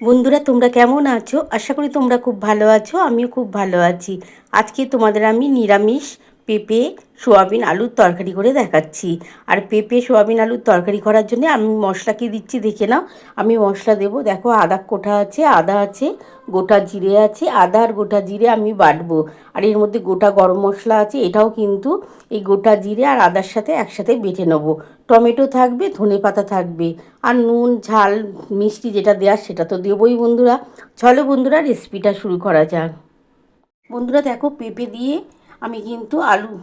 বন্ধুরা তোমরা কেমন আছো? আশা করি তোমরা খুব ভালো আছো। আমিও খুব ভালো আছি। আজকে তোমাদের আমি নিরামিষ পেঁপে সোয়াবিন আলুর তরকারি করে দেখাচ্ছি। আর পেঁপে সোয়াবিন আলুর তরকারি করার জন্য আমি মশলা কি দিচ্ছি দেখে নাও। আমি মশলা দেবো, দেখো আদা কোটা আছে, আদা আছে, গোটা জিরে আছে। আদা আর গোটা জিরে আমি বাটবো। আর এর মধ্যে গোটা গরম মশলা আছে, এটাও কিন্তু এই গোটা জিরে আর আদার সাথে একসাথে বেটে নেবো। টমেটো থাকবে, ধনেপাতা থাকবে, আর নুন ঝাল মিষ্টি যেটা দেওয়ার সেটা তো দেবই বন্ধুরা। চলো বন্ধুরা রেসিপিটা শুরু করা যাক। বন্ধুরা দেখো পেঁপে দিয়ে আমি কিন্তু আলু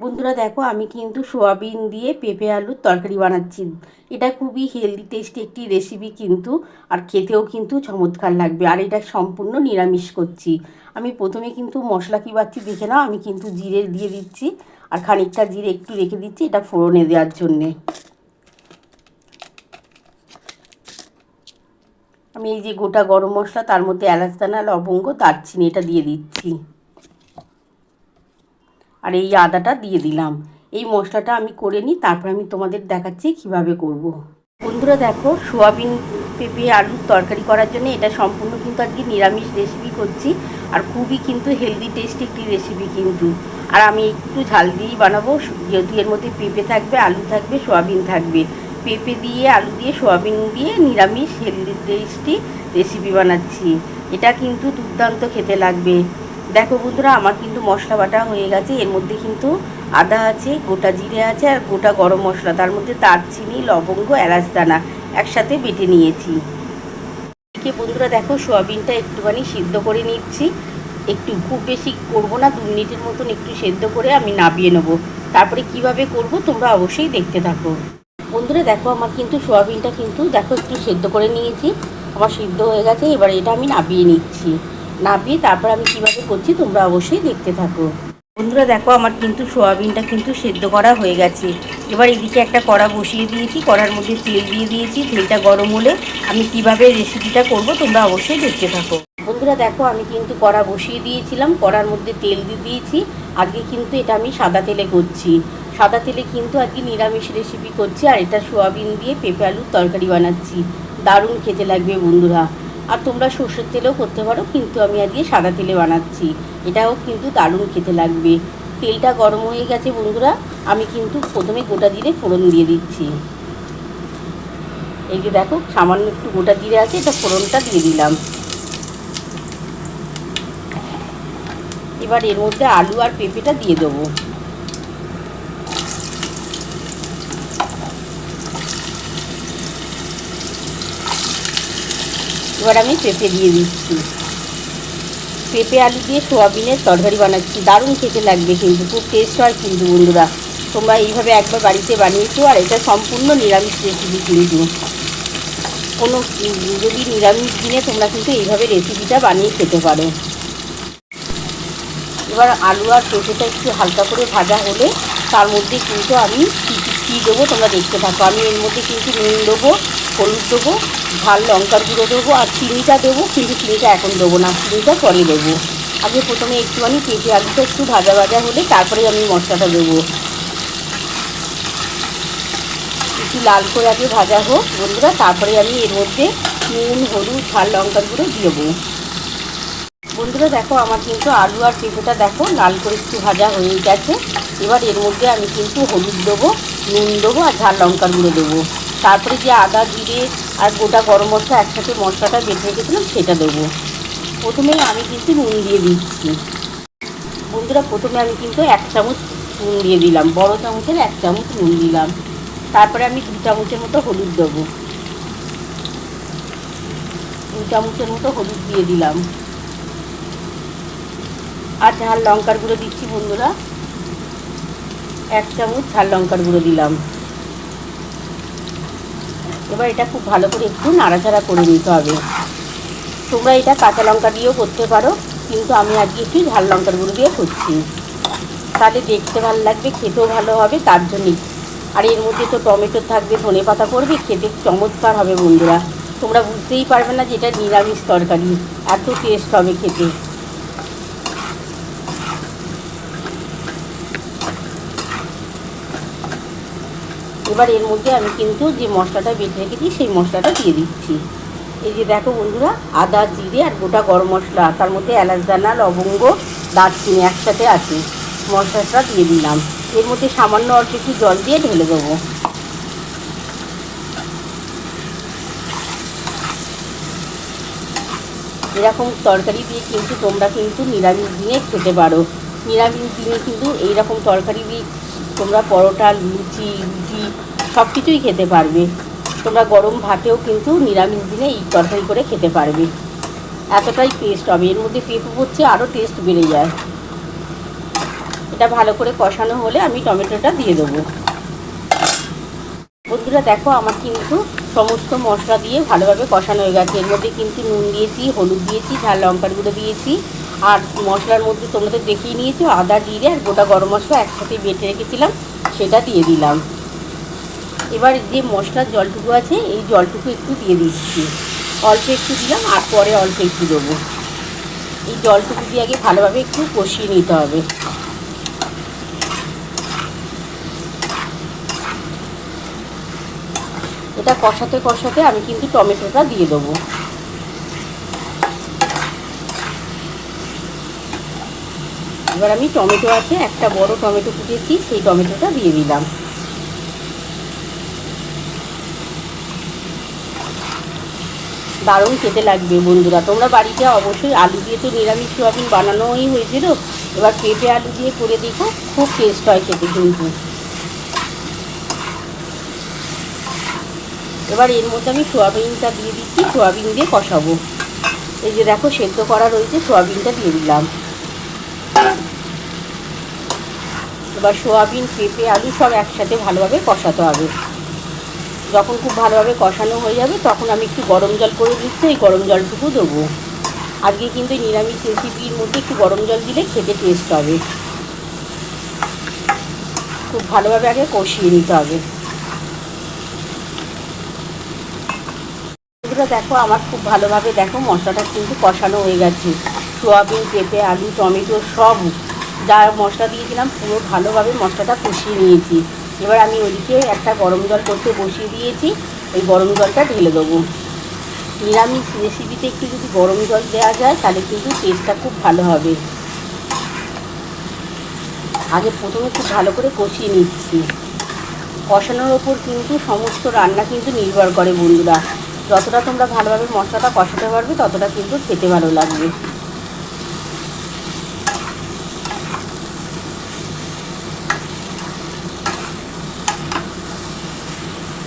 বন্ধুরা দেখো আমি কিন্তু সোয়াবিন দিয়ে পেঁপে আলুর তরকারি বানাচ্ছি। এটা খুবই হেলদি টেস্টি একটি রেসিপি কিন্তু, আর খেতেও কিন্তু চমৎকার লাগবে। আর এটা সম্পূর্ণ নিরামিষ করছি। আমি প্রথমে কিন্তু মশলা কী বাচ্ছি দেখে নাও। আমি কিন্তু জিরে দিয়ে দিচ্ছি, আর খানিকটা জিরে একটু রেখে দিচ্ছি এটা ফোড়নে দেওয়ার জন্যে। আমি এই যে গোটা গরম মশলা, তার মধ্যে এলাচ দানা, লবঙ্গ, দারচিনি এটা দিয়ে দিচ্ছি। আর এই আদাটা দিয়ে দিলাম। এই মশলাটা আমি করে নিই, তারপর আমি তোমাদের দেখাচ্ছি কিভাবে করব। বন্ধুরা দেখো সোয়াবিন পেঁপে আলুর তরকারি করার জন্য এটা সম্পূর্ণ কিন্তু আজকে নিরামিষ রেসিপি করছি। আর খুবই কিন্তু হেলদি টেস্টি একটি রেসিপি কিন্তু। আর আমি একটু ঝাল দিয়েই বানাবো, যেহেতু এর মধ্যে পেঁপে থাকবে, আলু থাকবে, সোয়াবিন থাকবে। পেঁপে দিয়ে আলু দিয়ে সোয়াবিন দিয়ে নিরামিষ হেলদি টেস্টি রেসিপি বানাচ্ছি। এটা কিন্তু দুর্দান্ত খেতে লাগবে। দেখো বন্ধুরা আমার কিন্তু মশলা বাটা হয়ে গেছে। এর মধ্যে কিন্তু আদা আছে, গোটা জিরে আছে, আর গোটা গরম মশলা, তার মধ্যে দারচিনি, লবঙ্গ, এলাচ দানা একসাথে বেটে নিয়েছি। এদিকে বন্ধুরা দেখো সোয়াবিনটা একটুখানি সিদ্ধ করে নিচ্ছি। একটু খুব বেশি করবো না, 2 মিনিটের মতন একটু সেদ্ধ করে আমি নাবিয়ে নেবো। তারপরে কিভাবে করব তোমরা অবশ্যই দেখতে থাকো। বন্ধুরা দেখো আমার কিন্তু সোয়াবিনটা কিন্তু দেখো একটু সেদ্ধ করে নিয়েছি। আমার সিদ্ধ হয়ে গেছে। এবার এটা আমি নাবিয়ে নিচ্ছি। নাবিয়ে তারপর আমি কিভাবে করছি তোমরা অবশ্যই দেখতে থাকো। বন্ধুরা দেখো আমার কিন্তু সোয়াবিনটা কিন্তু সেদ্ধ করা হয়ে গেছে। এবার এদিকে একটা কড়া বসিয়ে দিয়েছি, কড়ার মধ্যে তেল দিয়ে দিয়েছি। তেলটা গরম হলে আমি কিভাবে রেসিপিটা করব তোমরা অবশ্যই দেখতে থাকো। বন্ধুরা দেখো আমি কিন্তু কড়া বসিয়ে দিয়েছিলাম, কড়ার মধ্যে তেল দিয়ে দিয়েছি। আজকে কিন্তু এটা আমি সাদা তেলে করছি। সাদা তেলে কিন্তু আজকে নিরামিষ রেসিপি করছি। আর এটা সোয়াবিন দিয়ে পেঁপে আলুর তরকারি বানাচ্ছি। দারুণ খেতে লাগবে বন্ধুরা। আর তোমরা সর্ষের তেলেও করতে পারো, কিন্তু আমি আজকে সাদা তেলে বানাচ্ছি। এটাও কিন্তু দারুণ খেতে লাগবে। তেলটা গরম হয়ে গেছে বন্ধুরা। আমি কিন্তু প্রথমে গোটা জিরে ফোড়ন দিয়ে দিচ্ছি। এই যে দেখো সামান্য একটু গোটা জিরে আছে, এটা ফোড়নটা দিয়ে দিলাম। এবার এর মধ্যে আলু আর পেঁপেটা দিয়ে দেবো। এবার আমি পেঁপে দিয়ে দিচ্ছি। পেঁপে আলু দিয়ে সোয়াবিনের তরকারি বানাচ্ছি। দারুণ খেতে লাগবে কিন্তু, খুব টেস্ট হয় কিন্তু বন্ধুরা। তোমরা এইভাবে একবার বাড়িতে বানিয়েছো। আর এটা সম্পূর্ণ নিরামিষ রেসিপি কিন্তু। কোনো যদি নিরামিষ দিনে তোমরা কিন্তু এইভাবে রেসিপিটা বানিয়ে খেতে পারো। এবার আলু আর পেঁপেটা একটু হালকা করে ভাজা হলে তার মধ্যে কিন্তু আমি কী দেবো তোমরা দেখতে থাকো। আমি এর মধ্যে কিন্তু নুন দেবো, হলুদ দেবো, ঝাল লঙ্কার গুঁড়ো দেবো, আর চিনিটা দেবো। কিন্তু চিনিটা এখন দেবো না, চিনিটা পরে দেবো। আগে প্রথমে একটুখানি পেঁপে আলুটা একটু ভাজা ভাজা হলে তারপরে আমি মশলাটা দেবো। একটু লাল করে আগে ভাজা হোক বন্ধুরা, তারপরে আমি এর মধ্যে নুন, হলুদ, ঝাল লঙ্কার গুঁড়ো দেবো। বন্ধুরা দেখো আমার কিন্তু আলু আর পেঁপেটা দেখো লাল করে একটু ভাজা হয়ে গেছে। এবার এর মধ্যে আমি কিন্তু হলুদ দেবো, নুন দেবো, আর ঝাল লঙ্কার গুঁড়ো দেবো। তারপরে যে আদা জিরে আর গোটা গরম মশলা একসাথে মশলাটা বেটে রেখেছিলাম সেটা দেবো। প্রথমেই আমি কিন্তু নুন দিয়ে দিচ্ছি। বন্ধুরা প্রথমে আমি কিন্তু 1 চামচ নুন দিয়ে দিলাম, বড় চামচের 1 চামচ নুন দিলাম। তারপরে আমি 2 চামচের মতো হলুদ দেবো। 2 চামচের মতো হলুদ দিয়ে দিলাম। আর ঝাল লঙ্কার গুঁড়ো দিচ্ছি বন্ধুরা, 1 চামচ ঝাল লঙ্কার গুঁড়ো দিলাম। এবার এটা খুব ভালো করে একটু নাড়াচাড়া করে নিতে হবে। তোমরা এটা কাঁচা লঙ্কা দিয়েও করতে পারো, কিন্তু আমি আজকে একটু ঝাল লঙ্কার গুঁড়ো দিয়ে করছি। তাহলে দেখতে ভালো লাগবে, খেতেও ভালো হবে তার জন্যই। আর এর মধ্যে তো টমেটো থাকবে, ধনেপাতা করবে, খেতে চমৎকার হবে বন্ধুরা। তোমরা বুঝতেই পারবে না যে এটা নিরামিষ তরকারি, এত টেস্ট হবে খেতে। এবার এর মধ্যে আমি কিন্তু যে মশলাটা বেটে রেখেছি সেই মশলাটা দিয়ে দিচ্ছি। এই যে দেখো বন্ধুরা, আদা, জিরে আর গোটা গরম মশলা, তার মধ্যে এলাচ দানা, লবঙ্গ, দারচিনি একসাথে আছে। মশলাটা দিয়ে দিলাম। এর মধ্যে সামান্য অল্প একটু জল দিয়ে ঢেলে দেবো। এরকম তরকারি দিয়ে কিন্তু তোমরা কিন্তু নিরামিষ দিনে খেতে পারো। নিরামিষ দিনে কিন্তু এইরকম তরকারি দিয়ে তোমরা পরোটা, লুচি, রুটি সব কিছুই খেতে পারবে। তোমরা গরম ভাতেও কিন্তু নিরামিষ দিনে এই তরকারি করে খেতে পারবে। এতটাই টেস্ট হবে। এর মধ্যে পেঁপে পড়ছে, আরও টেস্ট বেড়ে যায়। এটা ভালো করে কষানো হলে আমি টমেটোটা দিয়ে দেবো। বন্ধুরা দেখো, আমার কিন্তু সমস্ত মশলা দিয়ে ভালোভাবে কষানো হয়ে গেছে। এর মধ্যে কিন্তু নুন দিয়েছি, হলুদ দিয়েছি, ঝাল লঙ্কার গুঁড়ো দিয়েছি। আর মশলার মধ্যে তোমাদের দেখিয়ে নিয়েছি আদা, জিরে আর গোটা গরম মশলা একসাথে বেটে রেখেছিলাম, সেটা দিয়ে দিলাম। এবার যে মশলার জলটুকু আছে এই জলটুকু একটু দিয়ে দিচ্ছি। অল্প একটু দিলাম আর পরে অল্প একটু দেবো। এই জলটুকু দিয়ে আগে ভালোভাবে একটু কষিয়ে নিতে হবে। এটা কষাতে কষাতে আমি কিন্তু টমেটোটা দিয়ে দেবো। এবার আমি টমেটো আছে, একটা বড় টমেটো কুটেছি, সেই টমেটোটা দিয়ে দিলাম। দারুণ খেতে লাগবে বন্ধুরা। তোমরা বাড়িতে অবশ্যই আলু দিয়ে তো নিরামিষ সোয়াবিন বানানোই হয়েছিল, এবার পেঁপে আলু দিয়ে করে দেখো, খুব টেস্ট হয় খেতে কিন্তু। এবার এর মধ্যে আমি সোয়াবিনটা দিয়ে দিচ্ছি, সোয়াবিন দিয়ে কষাবো। এই যে দেখো সেদ্ধ করা রয়েছে, সোয়াবিনটা দিয়ে দিলাম। এবার সোয়াবিন, পেঁপে, আলু সব একসাথে ভালোভাবে কষাতে হবে। যখন খুব ভালোভাবে কষানো হয়ে যাবে তখন আমি একটু গরম জল করে দিচ্ছি, এই গরম জলটুকু দেবো। আজকে কিন্তু নিরামিষ রেসিপির মধ্যে একটু গরম জল দিলে খেতে টেস্ট হবে। খুব ভালোভাবে আগে কষিয়ে নিতে হবে। বন্ধুরা দেখো, আমার খুব ভালোভাবে দেখো মশলাটা কিন্তু কষানো হয়ে গেছে। সোয়াবিন, পেঁপে, আলু, টমেটো সব যা মশলা দিয়েছিলাম পুরো ভালোভাবে মশলাটা কষিয়ে নিয়েছি। এবার আমি ওইদিকে একটা গরম জল করতে বসিয়ে দিয়েছি, ওই গরম জলটা ঢেলে দেবো। নিরামিষ রেসিপিতে একটু যদি গরম জল দেওয়া যায় তাহলে কিন্তু টেস্টটা খুব ভালো হবে। আগে প্রথমে খুব ভালো করে কষিয়ে নিচ্ছি। কষানোর ওপর কিন্তু সমস্ত রান্না কিন্তু নির্ভর করে বন্ধুরা। যতটা তোমরা ভালোভাবে মশলাটা কষাতে পারবে ততটা কিন্তু খেতে ভালো লাগবে।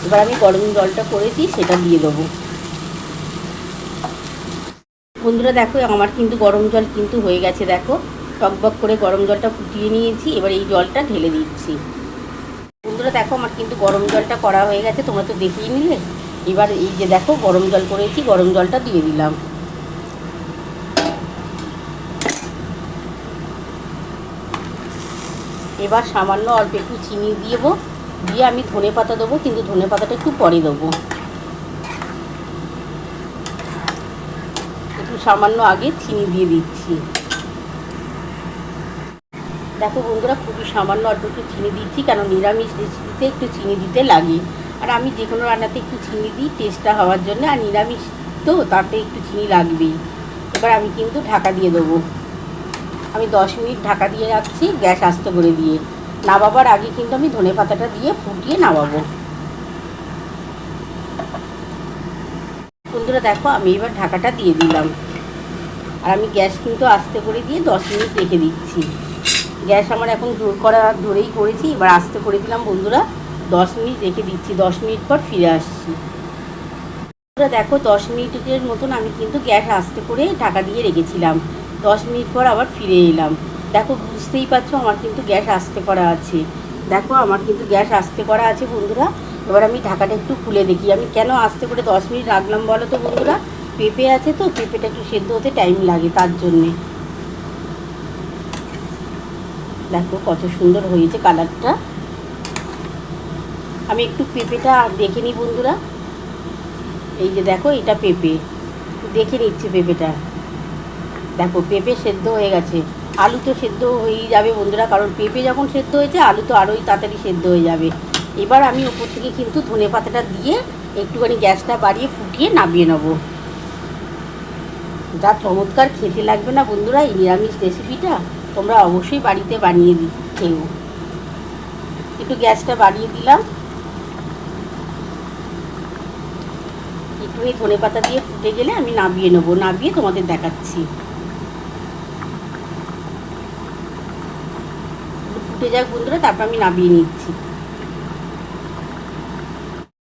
এবার আমি গরম জলটা করেছি সেটা দিয়ে দেবো। বন্ধুরা দেখো, আমার কিন্তু গরম জল কিন্তু হয়ে গেছে। দেখো টকবক করে গরম জলটা ফুটিয়ে নিয়েছি, এবার এই জলটা ঢেলে দিচ্ছি। বন্ধুরা দেখো, আমার কিন্তু গরম জলটা করা হয়ে গেছে, তোমরা তো দেখিয়ে নিলে। এবার এই যে দেখো গরম জল করেছি, গরম জলটা দিয়ে দিলাম। এবার সামান্য অল্প একটু চিনি দেবো, দিয়ে আমি ধনে পাতা দেবো, কিন্তু ধনে পাতাটা একটু পরে দেবো। একটু সামান্য আগে চিনি দিয়ে দিচ্ছি। দেখো বন্ধুরা, খুবই সামান্য অল্প একটু চিনি দিচ্ছি, কারণ নিরামিষ রেসিপিতে একটু চিনি দিতে লাগে। আর আমি যে কোনো রান্নাতে একটু চিনি দিই টেস্টটা হওয়ার জন্য, আর নিরামিষ তো তাতে একটু চিনি লাগবেই। এবার আমি কিন্তু ঢাকা দিয়ে দেবো। আমি 10 মিনিট ঢাকা দিয়ে রাখছি, গ্যাস আস্তে করে দিয়ে। নামাবার আগে কিন্তু আমি ধনে পাতাটা দিয়ে ফুটিয়ে নামাবো। বন্ধুরা দেখো, আমি এবার ঢাকাটা দিয়ে দিলাম। আর আমি গ্যাস কিন্তু আস্তে করে দিয়ে 10 মিনিট রেখে দিচ্ছি। গ্যাস আমার এখন জোরেই করেছি, এবার আস্তে করে দিলাম বন্ধুরা। 10 মিনিট রেখে দিচ্ছি, 10 মিনিট পর ফিরে আসছি। বন্ধুরা দেখো, 10 মিনিটের মতন আমি কিন্তু গ্যাস আস্তে করে ঢাকা দিয়ে রেখেছিলাম। 10 মিনিট পর আবার ফিরে এলাম। দেখো বুঝতেই পারছো আমার কিন্তু গ্যাস আস্তে করা আছে। দেখো আমার কিন্তু গ্যাস আস্তে করা আছে বন্ধুরা। এবার আমি ঢাকাটা একটু খুলে দেখি। আমি কেন আস্তে করে 10 মিনিট রাখলাম বলো তো বন্ধুরা? পেঁপে আছে তো, পেঁপেটা একটু সেদ্ধ হতে টাইম লাগে, তার জন্যে। দেখো কত সুন্দর হয়েছে কালারটা। আমি একটু পেঁপেটা দেখে নিই বন্ধুরা। এই যে দেখো, এটা পেঁপে, দেখে নিচ্ছি পেঁপেটা। দেখো পেঁপে সেদ্ধ হয়ে গেছে। আলু তো সেদ্ধ হয়েই যাবে বন্ধুরা, কারণ পেঁপে যখন সেদ্ধ হয়েছে আলু তো আরোই তাড়াতাড়ি সেদ্ধ হয়ে যাবে। এবার আমি ওপর থেকে কিন্তু ধনে পাতাটা দিয়ে একটুখানি গ্যাসটা বাড়িয়ে ফুটিয়ে নামিয়ে নেবো। যা চমৎকার খেতে লাগবে না বন্ধুরা এই নিরামিষ রেসিপিটা, তোমরা অবশ্যই বাড়িতে বানিয়ে খেও। একটু গ্যাসটা বাড়িয়ে দিলাম, একটু এই ধনে পাতা দিয়ে ফুটে গেলে আমি নামিয়ে নেবো, নামিয়ে তোমাদের দেখাচ্ছি। ফুটে যাক বন্ধুরা, তারপর আমি নামিয়ে নিচ্ছি।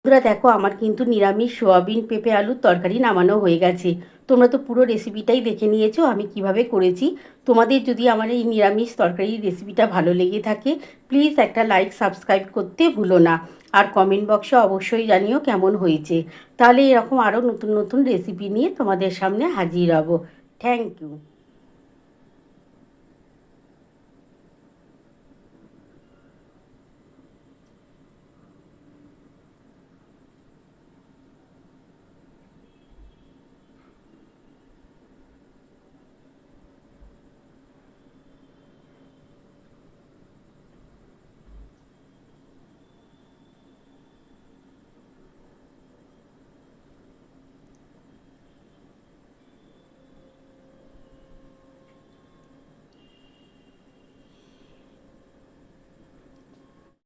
বন্ধুরা দেখো আমার কিন্তু নিরামিষ সোয়াবিন পেঁপে আলুর তরকারি নামানো হয়ে গেছে। তোমরা তো পুরো রেসিপিটাই দেখে নিয়েছো আমি কিভাবে করেছি। তোমাদের যদি আমার এই নিরামিষ তরকারির রেসিপিটা ভালো লেগে থাকে প্লিজ একটা লাইক সাবস্ক্রাইব করতে ভুলো না, আর কমেন্ট বক্সে অবশ্যই জানিও কেমন হয়েছে। তাহলে এরকম আরও নতুন নতুন রেসিপি নিয়ে তোমাদের সামনে হাজির হব। Thank you.